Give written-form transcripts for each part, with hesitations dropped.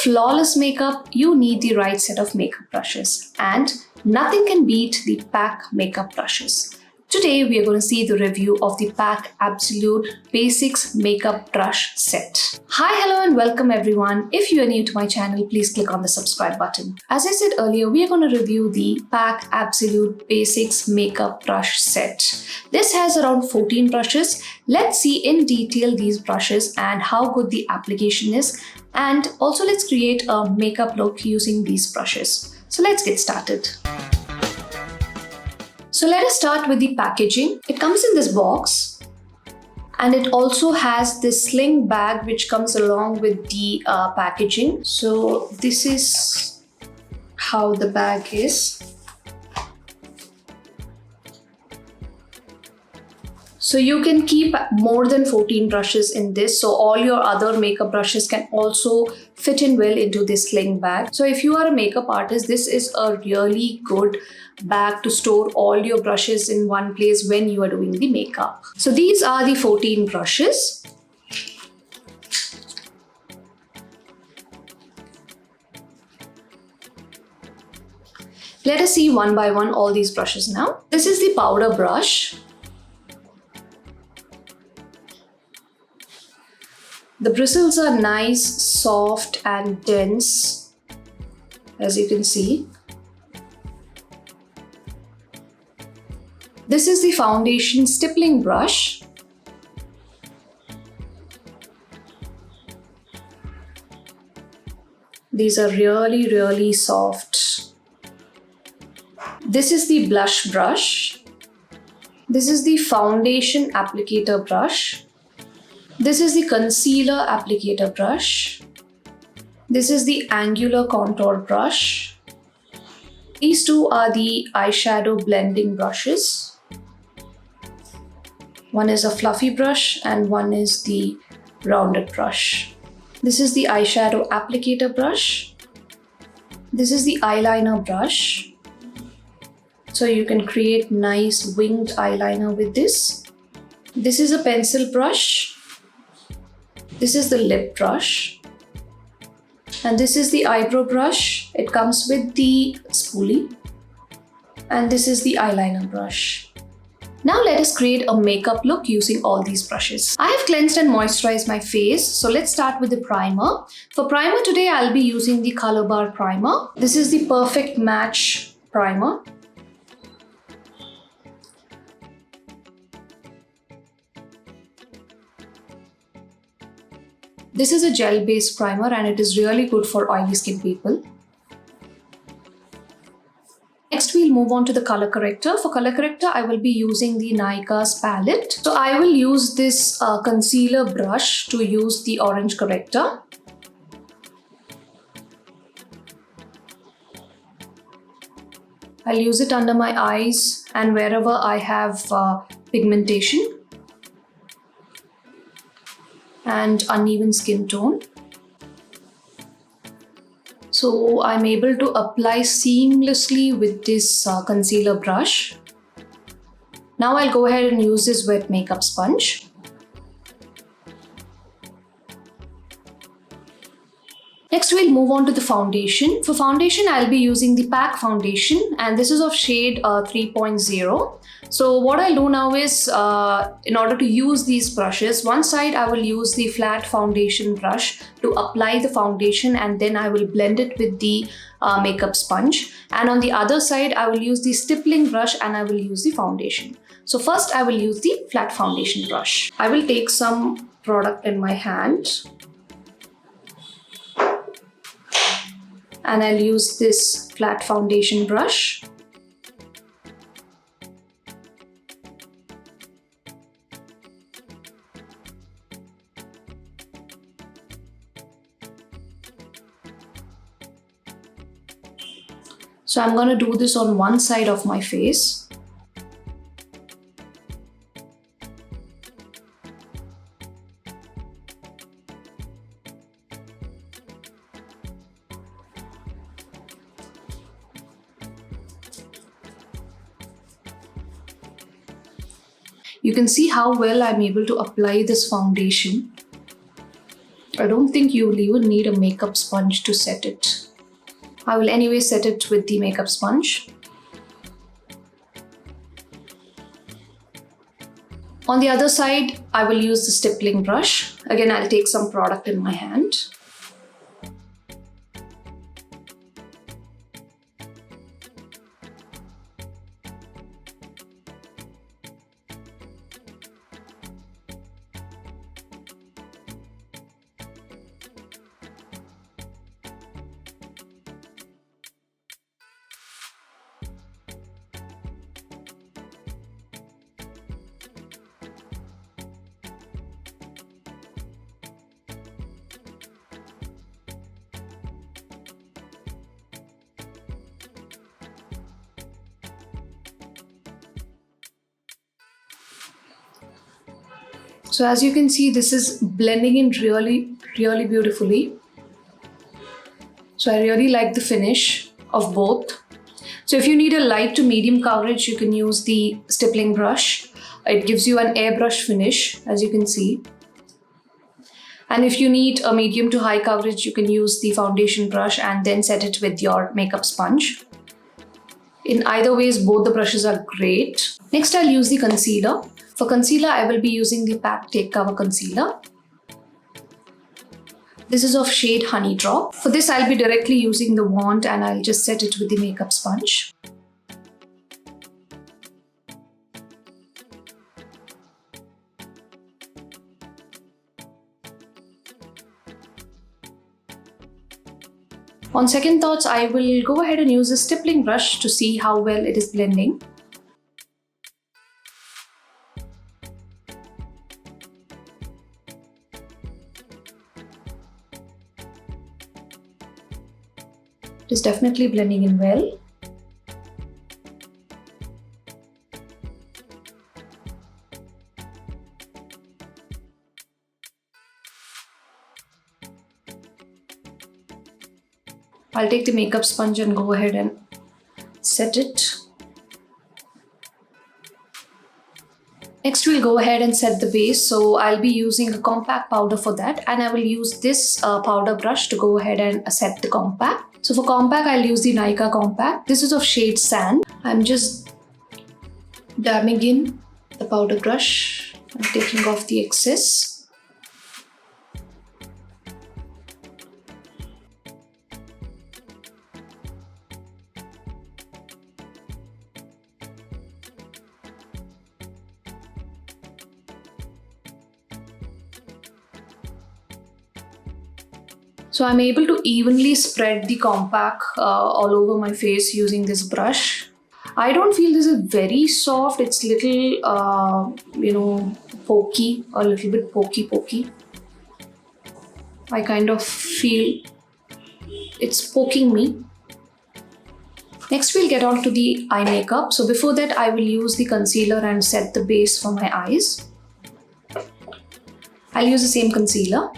flawless makeup, you need the right set of makeup brushes, and nothing can beat the PAC makeup brushes. Today we are going to see the review of the PAC Absolute Basics makeup brush set. Hi, hello and welcome everyone. If you are new to my channel, please click on the subscribe button. As I said earlier, we are going to review the PAC Absolute Basics makeup brush set. This has around 14 brushes. Let's see in detail these brushes and how good the application is. And also let's create a makeup look using these brushes. So let's get started. So let us start with the packaging. It comes in this box and it also has this sling bag which comes along with the packaging. So this is how the bag is. So you can keep more than 14 brushes in this. So all your other makeup brushes can also fit in well into this sling bag. So if you are a makeup artist, this is a really good bag to store all your brushes in one place when you are doing the makeup. So these are the 14 brushes. Let us see one by one all these brushes now. This is the powder brush. The bristles are nice, soft and dense, as you can see. This is the foundation stippling brush. These are really soft. This is the blush brush. This is the foundation applicator brush. This is the concealer applicator brush. This is the angular contour brush. These two are the eyeshadow blending brushes. One is a fluffy brush and one is the rounded brush. This is the eyeshadow applicator brush. This is the eyeliner brush. So you can create nice winged eyeliner with this. This is a pencil brush. This is the lip brush. And this is the eyebrow brush. It comes with the spoolie. And this is the eyeliner brush. Now let us create a makeup look using all these brushes. I have cleansed and moisturized my face. So let's start with the primer. For primer today, I'll be using the Colorbar primer. This is the Perfect Match primer. This is a gel-based primer and it is really good for oily skin people. Next, we'll move on to the color corrector. For color corrector, I will be using the Nykaa's palette. So I will use this concealer brush to use the orange corrector. I'll use it under my eyes and wherever I have pigmentation and uneven skin tone. So I'm able to apply seamlessly with this concealer brush. Now I'll go ahead and use this wet makeup sponge. Next, we'll move on to the foundation. For foundation, I'll be using the PAC foundation and this is of shade 3.0. So what I'll do now is, in order to use these brushes, one side I will use the flat foundation brush to apply the foundation and then I will blend it with the makeup sponge. And on the other side, I will use the stippling brush and I will use the foundation. So first I will use the flat foundation brush. I will take some product in my hand. And I'll use this flat foundation brush. So I'm going to do this on one side of my face. You can see how well I'm able to apply this foundation I don't think you will even need a makeup sponge to set it. I will anyway set it with the makeup sponge. On the other side, I will use the stippling brush. Again, I'll take some product in my hand. So as you can see, this is blending in really beautifully. So I really like the finish of both. So if you need a light to medium coverage, you can use the stippling brush. It gives you an airbrush finish, as you can see. And if you need a medium to high coverage, you can use the foundation brush and then set it with your makeup sponge. In either ways, both the brushes are great. Next, I'll use the concealer. For concealer, I will be using the PAC Take Cover Concealer. This is of shade Honey Drop. For this, I'll be directly using the wand and I'll just set it with the makeup sponge. On second thoughts, I will go ahead and use a stippling brush to see how well it is blending. It is definitely blending in well. I'll take the makeup sponge and go ahead and set it. Next, we'll go ahead and set the base. So I'll be using a compact powder for that, and I will use this powder brush to go ahead and set the compact. So for compact, I'll use the Nykaa compact. This is of shade Sand. I'm just dabbing in the powder brush and taking off the excess. So I'm able to evenly spread the compact all over my face using this brush. I don't feel this is very soft. It's little, pokey, a little bit pokey. I kind of feel it's poking me. Next, we'll get on to the eye makeup. So before that, I will use the concealer and set the base for my eyes. I'll use the same concealer.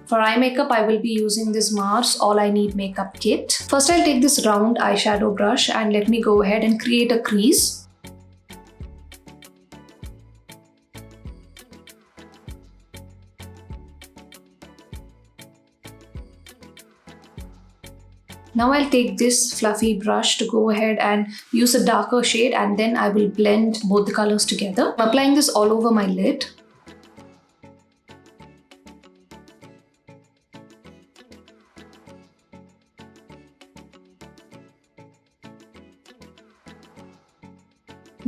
For eye makeup, I will be using this Mars All I Need Makeup Kit. First, I'll take this round eyeshadow brush and let me go ahead and create a crease. Now I'll take this fluffy brush to go ahead and use a darker shade, and then I will blend both the colors together. I'm applying this all over my lid.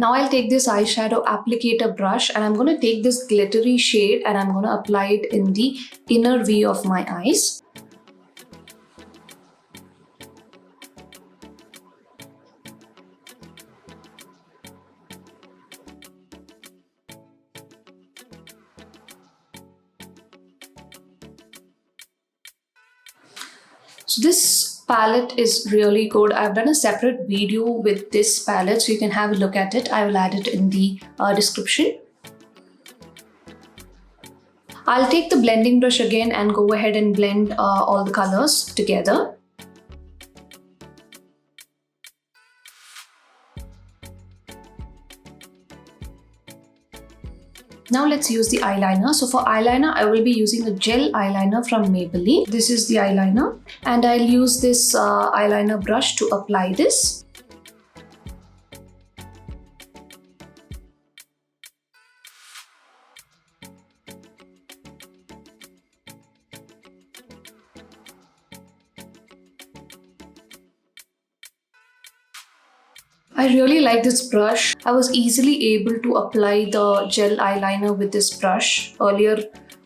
Now I'll take this eyeshadow applicator brush and I'm going to take this glittery shade and I'm going to apply it in the inner V of my eyes. So this palette is really good. I've done a separate video with this palette, so you can have a look at it. I will add it in the description. I'll take the blending brush again and go ahead and blend all the colors together. Now let's use the eyeliner. So for eyeliner, I will be using a gel eyeliner from Maybelline. This is the eyeliner, and I'll use this eyeliner brush to apply this. I really like this brush. I was easily able to apply the gel eyeliner with this brush. Earlier,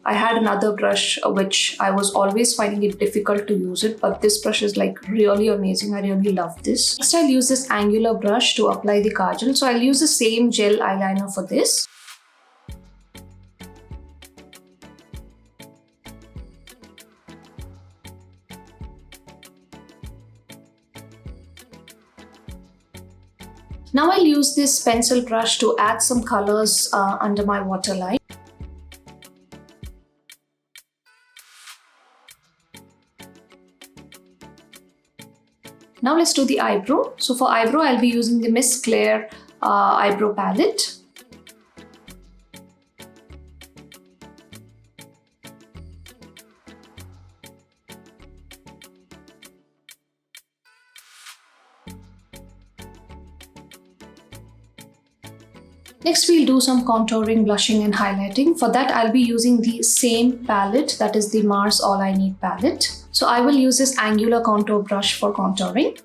I had another brush which I was always finding it difficult to use it, but this brush is like really amazing. I really love this. Next, I'll use this angular brush to apply the kajal. So I'll use the same gel eyeliner for this. Now I'll use this pencil brush to add some colors under my waterline. Now let's do the eyebrow. So for eyebrow, I'll be using the Miss Claire eyebrow palette. Next, we'll do some contouring, blushing and highlighting. For that, I'll be using the same palette, that is the Mars All I Need palette. So I will use this angular contour brush for contouring.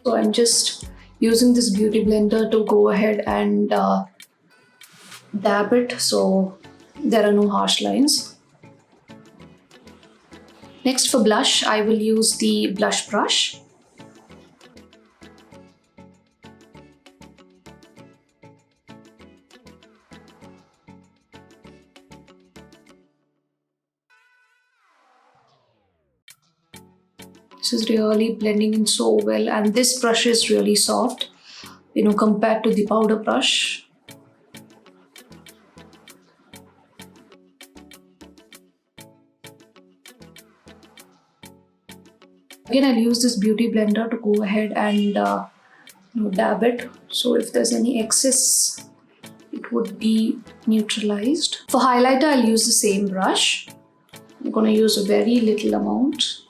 So I'm just using this beauty blender to go ahead and dab it so there are no harsh lines. Next, for blush, I will use the blush brush. This is really blending in so well, and this brush is really soft, compared to the powder brush. Again, I'll use this beauty blender to go ahead and dab it. So if there's any excess, it would be neutralized. For highlighter, I'll use the same brush. I'm going to use a very little amount.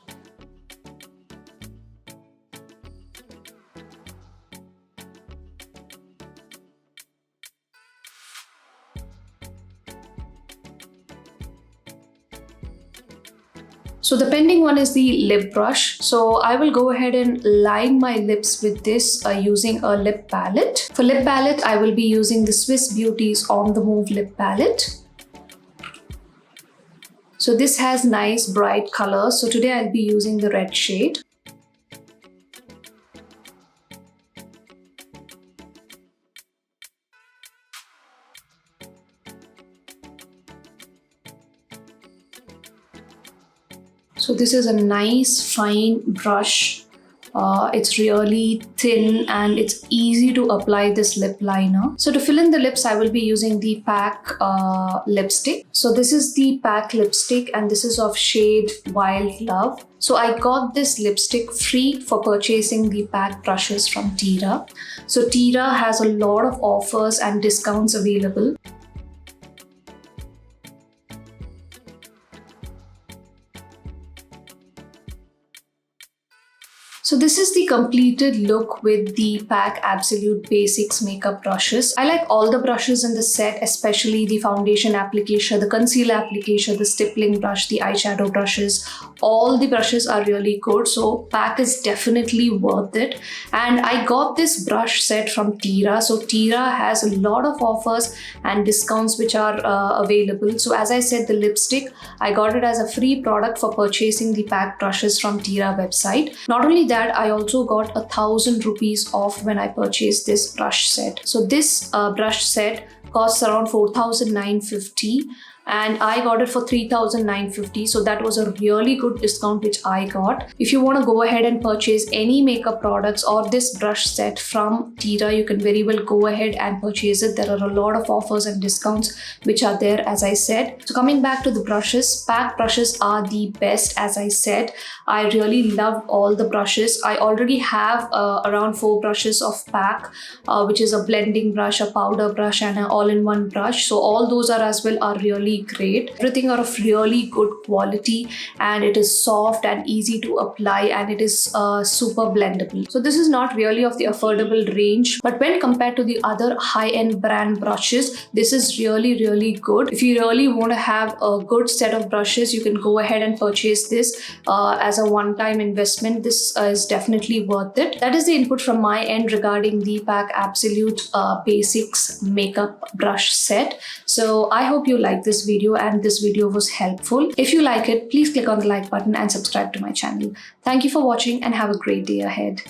So the pending one is the lip brush. So I will go ahead and line my lips with this using a lip palette. For lip palette, I will be using the Swiss Beauty's On The Move lip palette. So this has nice bright colors. So today I'll be using the red shade. So this is a nice fine brush. It's really thin and it's easy to apply this lip liner. So to fill in the lips, I will be using the PAC lipstick. So this is the PAC lipstick and this is of shade Wild Love. So I got this lipstick free for purchasing the PAC brushes from Tira. So Tira has a lot of offers and discounts available. So this is the completed look with the PAC Absolute Basics makeup brushes. I like all the brushes in the set, especially the foundation applicator, the concealer applicator, the stippling brush, the eyeshadow brushes. All the brushes are really good. So PAC is definitely worth it. And I got this brush set from Tira. So Tira has a lot of offers and discounts which are available. So as I said, the lipstick, I got it as a free product for purchasing the PAC brushes from Tira website. Not only that, I also got 1,000 rupees off when I purchased this brush set. So this brush set costs around 4,950, and I got it for 3,950. So that was a really good discount which I got. If you want to go ahead and purchase any makeup products or this brush set from Tira, you can very well go ahead and purchase it. There are a lot of offers and discounts which are there, as I said. So coming back to the brushes, PAC brushes are the best, as I said. I really love all the brushes. I already have around 4 brushes of PAC, which is a blending brush, a powder brush, and an all-in-one brush. So all those are really great. Everything are of really good quality, and it is soft and easy to apply, and it is super blendable. So this is not really of the affordable range, but when compared to the other high-end brand brushes, this is really good. If you really want to have a good set of brushes, you can go ahead and purchase this as a one-time investment. This is definitely worth it. That is the input from my end regarding the PAC Absolute Basics makeup brush set. So I hope you liked this video and this video was helpful. If you like it, please click on the like button and subscribe to my channel. Thank you for watching and have a great day ahead.